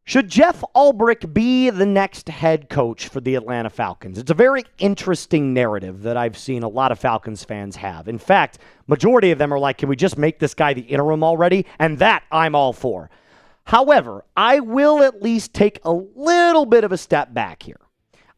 Should Jeff Ulbrich be the next head coach for the Atlanta Falcons? It's a very interesting narrative that I've seen a lot of Falcons fans have. In fact, majority of them are like, can we just make this guy the interim already? And that I'm all for. However, I will at least take a little bit of a step back here.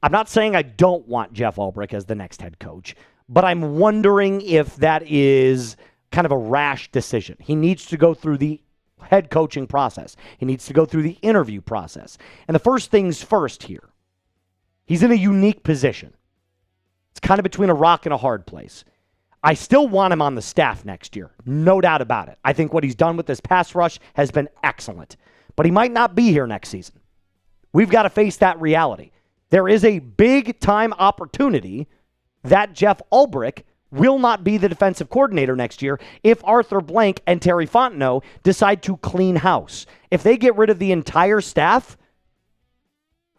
I'm not saying I don't want Jeff Ulbrich as the next head coach, but I'm wondering if that is kind of a rash decision. He needs to go through the head coaching process. He needs to go through the interview process. And the first things first here, he's in a unique position. It's kind of between a rock and a hard place. I still want him on the staff next year, no doubt about it. I think what he's done with this pass rush has been excellent, but he might not be here next season. We've got to face that reality. There is a big-time opportunity that Jeff Ulbrich will not be the defensive coordinator next year if Arthur Blank and Terry Fontenot decide to clean house. If they get rid of the entire staff,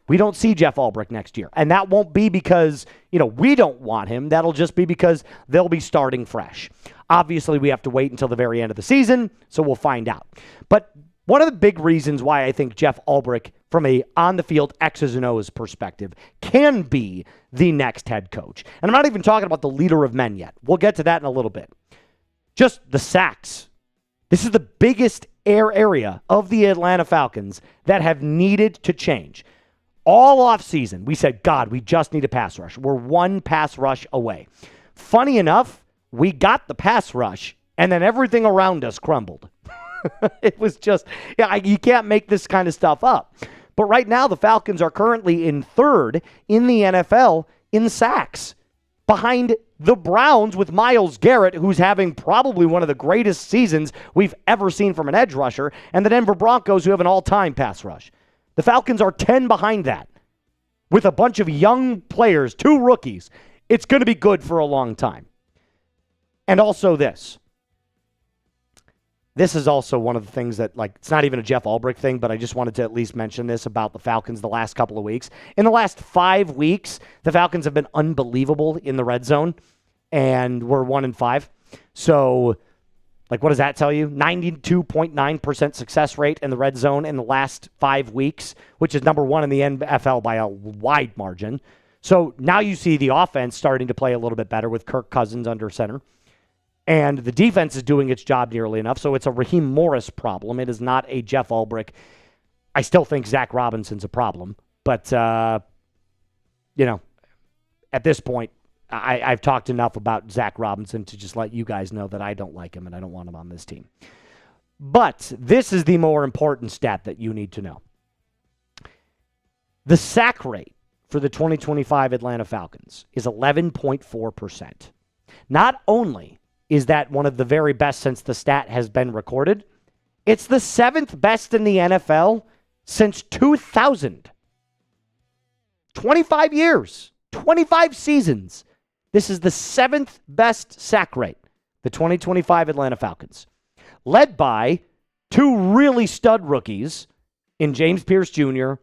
we don't see Jeff Ulbrich next year. And that won't be because, we don't want him. That'll just be because they'll be starting fresh. Obviously, we have to wait until the very end of the season, so we'll find out. But one of the big reasons why I think Jeff Ulbrich, from a on-the-field X's and O's perspective, can be the next head coach. And I'm not even talking about the leader of men yet. We'll get to that in a little bit. Just the sacks. This is the biggest area of the Atlanta Falcons that have needed to change. All offseason, we said, God, we just need a pass rush. We're one pass rush away. Funny enough, we got the pass rush, and then everything around us crumbled. It was just, you can't make this kind of stuff up. But right now, the Falcons are currently in third in the NFL in sacks, behind the Browns with Myles Garrett, who's having probably one of the greatest seasons we've ever seen from an edge rusher, and the Denver Broncos, who have an all-time pass rush. The Falcons are 10 behind that with a bunch of young players, 2 rookies. It's going to be good for a long time. And also this. This is also one of the things that, it's not even a Jeff Ulbrich thing, but I just wanted to at least mention this about the Falcons the last couple of weeks. In the last 5 weeks, the Falcons have been unbelievable in the red zone, and we're 1-5. So, what does that tell you? 92.9% success rate in the red zone in the last 5 weeks, which is number 1 in the NFL by a wide margin. So now you see the offense starting to play a little bit better with Kirk Cousins under center. And the defense is doing its job nearly enough, so it's a Raheem Morris problem. It is not a Jeff Ulbrich. I still think Zach Robinson's a problem. But, at this point, I've talked enough about Zach Robinson to just let you guys know that I don't like him and I don't want him on this team. But this is the more important stat that you need to know. The sack rate for the 2025 Atlanta Falcons is 11.4%. Not only is that one of the very best since the stat has been recorded, it's the 7th best in the NFL since 2000. 25 years, 25 seasons. This is the 7th best sack rate, the 2025 Atlanta Falcons, led by 2 really stud rookies in James Pearce Jr.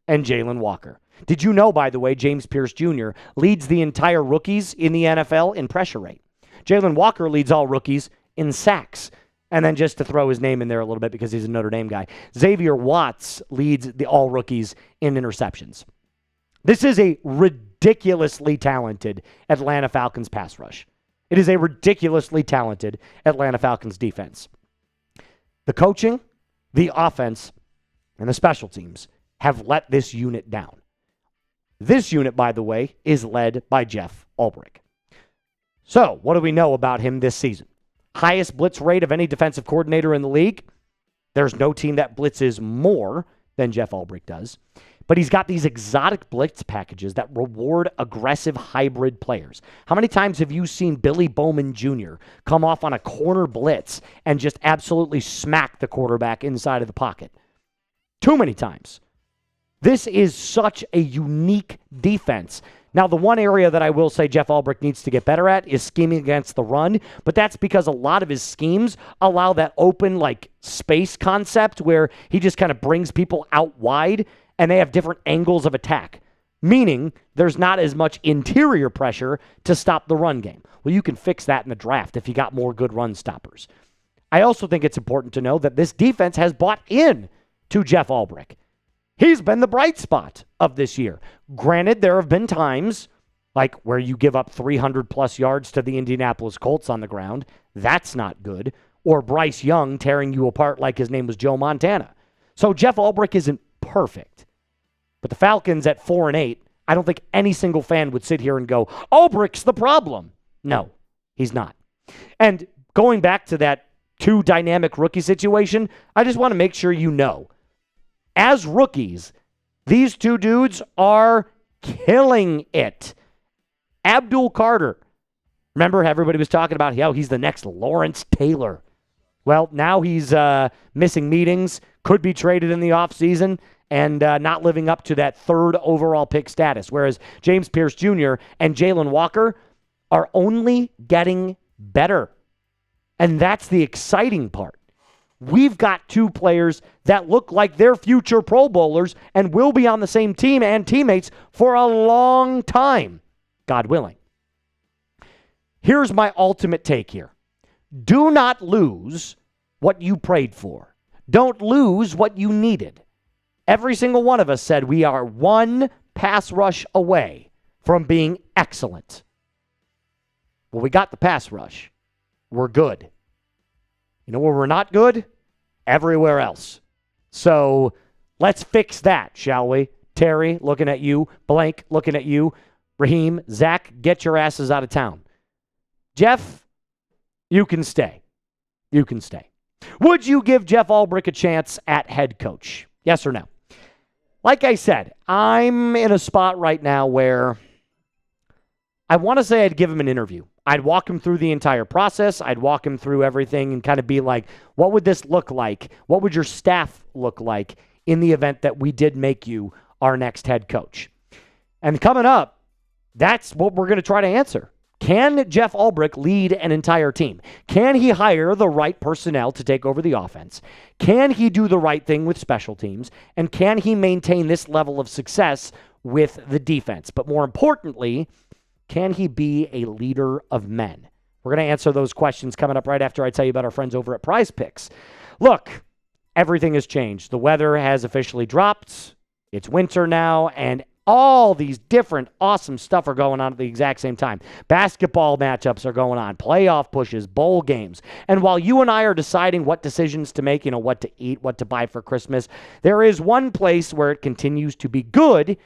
and Jalen Walker. Did you know, by the way, James Pearce Jr. leads the entire rookies in the NFL in pressure rate? Jalen Walker leads all rookies in sacks. And then just to throw his name in there a little bit because he's a Notre Dame guy, Xavier Watts leads the all rookies in interceptions. This is a ridiculously talented Atlanta Falcons pass rush. It is a ridiculously talented Atlanta Falcons defense. The coaching, the offense, and the special teams have let this unit down. This unit, by the way, is led by Jeff Ulbrich. So, what do we know about him this season? Highest blitz rate of any defensive coordinator in the league. There's no team that blitzes more than Jeff Ulbrich does. But he's got these exotic blitz packages that reward aggressive hybrid players. How many times have you seen Billy Bowman Jr. come off on a corner blitz and just absolutely smack the quarterback inside of the pocket? Too many times. This is such a unique defense. Now, the one area that I will say Jeff Ulbrich needs to get better at is scheming against the run, but that's because a lot of his schemes allow that open, space concept where he just kind of brings people out wide and they have different angles of attack, meaning there's not as much interior pressure to stop the run game. Well, you can fix that in the draft if you got more good run stoppers. I also think it's important to know that this defense has bought in to Jeff Ulbrich. He's been the bright spot of this year. Granted, there have been times like where you give up 300-plus yards to the Indianapolis Colts on the ground. That's not good. Or Bryce Young tearing you apart like his name was Joe Montana. So Jeff Ulbrich isn't perfect. But the Falcons at 4-8, I don't think any single fan would sit here and go, Ulbrich's the problem. No, he's not. And going back to that two dynamic rookie situation, I just want to make sure you know, as rookies, these two dudes are killing it. Abdul Carter. Remember, everybody was talking about how he's the next Lawrence Taylor. Well, now he's missing meetings, could be traded in the offseason, and not living up to that third overall pick status. Whereas James Pearce Jr. and Jalen Walker are only getting better. And that's the exciting part. We've got two players that look like they're future Pro Bowlers and will be on the same team and teammates for a long time, God willing. Here's my ultimate take here. Do not lose what you prayed for. Don't lose what you needed. Every single one of us said we are one pass rush away from being excellent. Well, we got the pass rush. We're good. You know where we're not good? Everywhere else. So let's fix that, shall we? Terry, looking at you. Blank, looking at you. Raheem, Zach, get your asses out of town. Jeff, you can stay. You can stay. Would you give Jeff Ulbrich a chance at head coach? Yes or no? Like I said, I'm in a spot right now where I want to say I'd give him an interview. I'd walk him through the entire process. I'd walk him through everything and kind of be like, what would this look like? What would your staff look like in the event that we did make you our next head coach? And coming up, that's what we're going to try to answer. Can Jeff Ulbrich lead an entire team? Can he hire the right personnel to take over the offense? Can he do the right thing with special teams? And can he maintain this level of success with the defense? But more importantly, can he be a leader of men? We're going to answer those questions coming up right after I tell you about our friends over at PrizePicks. Look, everything has changed. The weather has officially dropped. It's winter now, and all these different awesome stuff are going on at the exact same time. Basketball matchups are going on, playoff pushes, bowl games. And while you and I are deciding what decisions to make, what to eat, what to buy for Christmas, there is one place where it continues to be good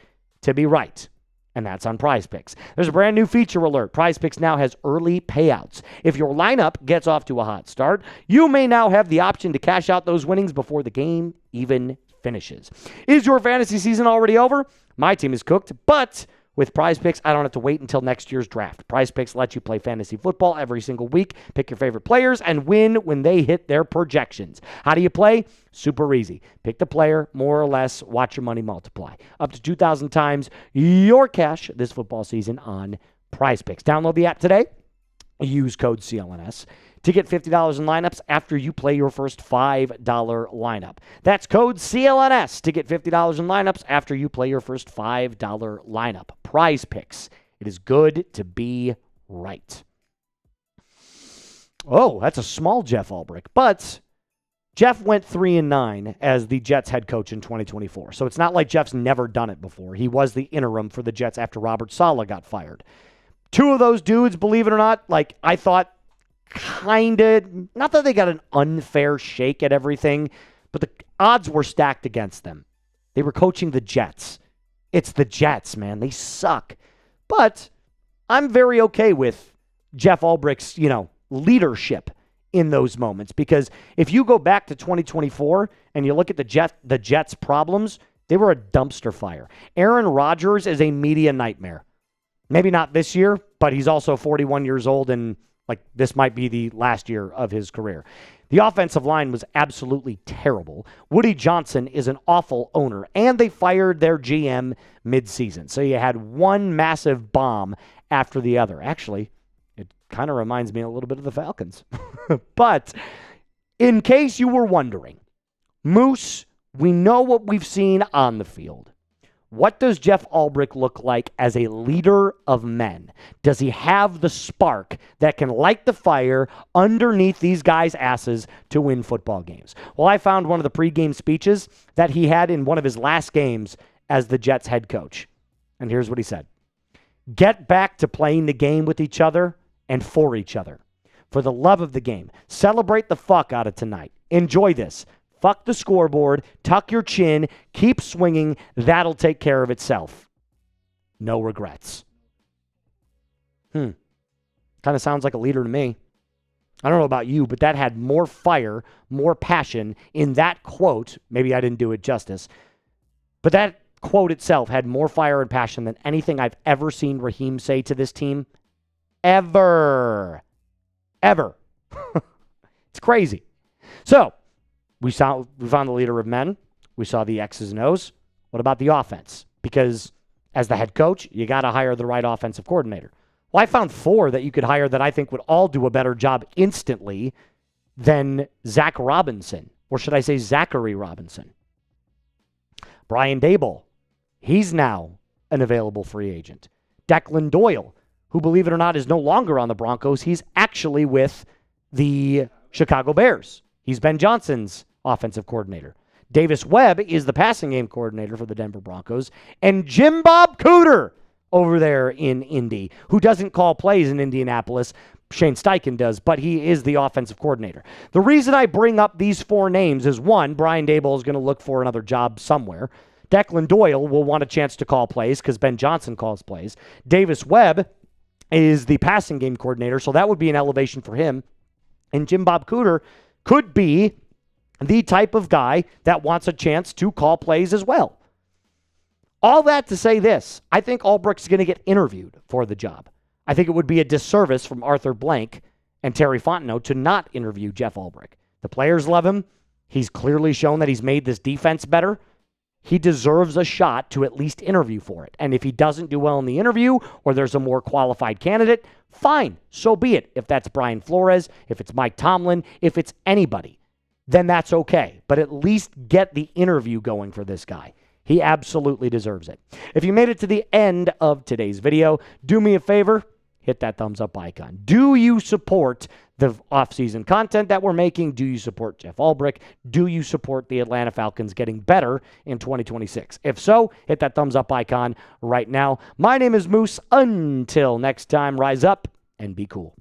to be right. And that's on PrizePicks. There's a brand new feature alert. PrizePicks now has early payouts. If your lineup gets off to a hot start, you may now have the option to cash out those winnings before the game even finishes. Is your fantasy season already over? My team is cooked, but with PrizePicks, I don't have to wait until next year's draft. PrizePicks lets you play fantasy football every single week, pick your favorite players, and win when they hit their projections. How do you play? Super easy. Pick the player, more or less, watch your money multiply. Up to 2,000 times your cash this football season on PrizePicks. Download the app today. Use code CLNS to get $50 in lineups after you play your first $5 lineup. That's code CLNS to get $50 in lineups after you play your first $5 lineup. PrizePicks. It is good to be right. Oh, that's a small Jeff Ulbrich. But Jeff went 3-9 as the Jets head coach in 2024. So it's not like Jeff's never done it before. He was the interim for the Jets after Robert Saleh got fired. Two of those dudes, believe it or not, I thought kind of, not that they got an unfair shake at everything, but the odds were stacked against them. They were coaching the Jets. It's the Jets, man. They suck. But I'm very okay with Jeff Ulbrich's, leadership in those moments, because if you go back to 2024 and you look at the Jets' problems, they were a dumpster fire. Aaron Rodgers is a media nightmare. Maybe not this year, but he's also 41 years old, and this might be the last year of his career. The offensive line was absolutely terrible. Woody Johnson is an awful owner, and they fired their GM midseason. So you had one massive bomb after the other. Actually, it kind of reminds me a little bit of the Falcons. But in case you were wondering, Moose, we know what we've seen on the field. What does Jeff Ulbrich look like as a leader of men? Does he have the spark that can light the fire underneath these guys' asses to win football games? Well, I found one of the pregame speeches that he had in one of his last games as the Jets head coach. And here's what he said. Get back to playing the game with each other and for each other. For the love of the game, celebrate the fuck out of tonight. Enjoy this. Fuck the scoreboard, tuck your chin, keep swinging. That'll take care of itself. No regrets. Kind of sounds like a leader to me. I don't know about you, but that had more fire, more passion in that quote. Maybe I didn't do it justice. But that quote itself had more fire and passion than anything I've ever seen Raheem say to this team. Ever. It's crazy. So, we found the leader of men. We saw the X's and O's. What about the offense? Because as the head coach, you got to hire the right offensive coordinator. Well, I found 4 that you could hire that I think would all do a better job instantly than Zach Robinson. Or should I say Zachary Robinson? Brian Daboll. He's now an available free agent. Declan Doyle, who, believe it or not, is no longer on the Broncos. He's actually with the Chicago Bears. He's Ben Johnson's offensive coordinator. Davis Webb is the passing game coordinator for the Denver Broncos. And Jim Bob Cooter over there in Indy, who doesn't call plays in Indianapolis. Shane Steichen does, but he is the offensive coordinator. The reason I bring up these 4 names is, 1, Brian Daboll is going to look for another job somewhere. Declan Doyle will want a chance to call plays because Ben Johnson calls plays. Davis Webb is the passing game coordinator, so that would be an elevation for him. And Jim Bob Cooter could be the type of guy that wants a chance to call plays as well. All that to say this, I think Ulbrich's going to get interviewed for the job. I think it would be a disservice from Arthur Blank and Terry Fontenot to not interview Jeff Ulbrich. The players love him. He's clearly shown that he's made this defense better. He deserves a shot to at least interview for it. And if he doesn't do well in the interview or there's a more qualified candidate, fine, so be it. If that's Brian Flores, if it's Mike Tomlin, if it's anybody, then that's okay. But at least get the interview going for this guy. He absolutely deserves it. If you made it to the end of today's video, do me a favor, hit that thumbs up icon. Do you support the off-season content that we're making? Do you support Jeff Ulbrich? Do you support the Atlanta Falcons getting better in 2026? If so, hit that thumbs up icon right now. My name is Moose. Until next time, rise up and be cool.